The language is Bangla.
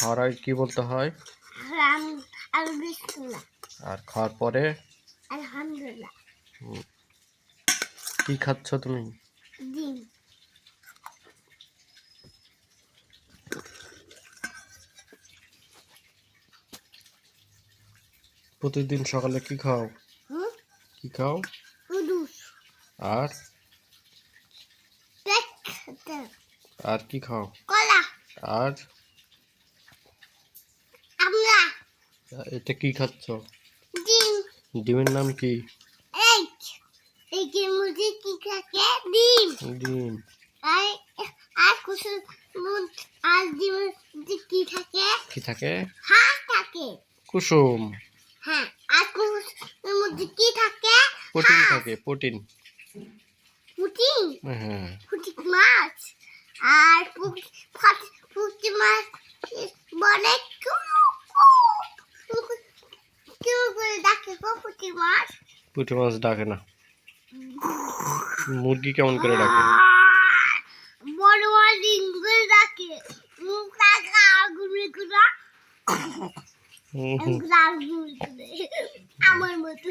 খাওয়ার আগে কি বলতে হয়? আলহামদুলিল্লাহ। আর খাওয়ার পরে? আলহামদুলিল্লাহ। কি খাচ্ছ তুমি? ডিম। প্রতিদিন সকালে কি খাও? কি খাও? নুডলস। আর কেক। আর কি খাও? কলা। আর আমলা। এটা কি খাচ্ছ? ডিম। ডিমের নাম কি? এগ। এগের মধ্যে কি থাকে? ডিম। ডিম। আর আর কিছু আর ডিমের মধ্যে কি থাকে? কি থাকে? হাঁস থাকে। কুসুম। হ্যাঁ, আর কুসুমের মধ্যে কি থাকে? প্রোটিন থাকে, প্রোটিন। পুটিং। হ্যাঁ। পুঁটি মাছ। আর পুঁটি মাছ বলে কেউ করে ডাকে গো পুঁটি মাছ। পুঁটি মাছ ডাকে না। মুরগি কেমন করে ডাকে? বড় বড় ডিম করে ডাকে। মুখটা ঘুরে ঘুরা আমার মতো।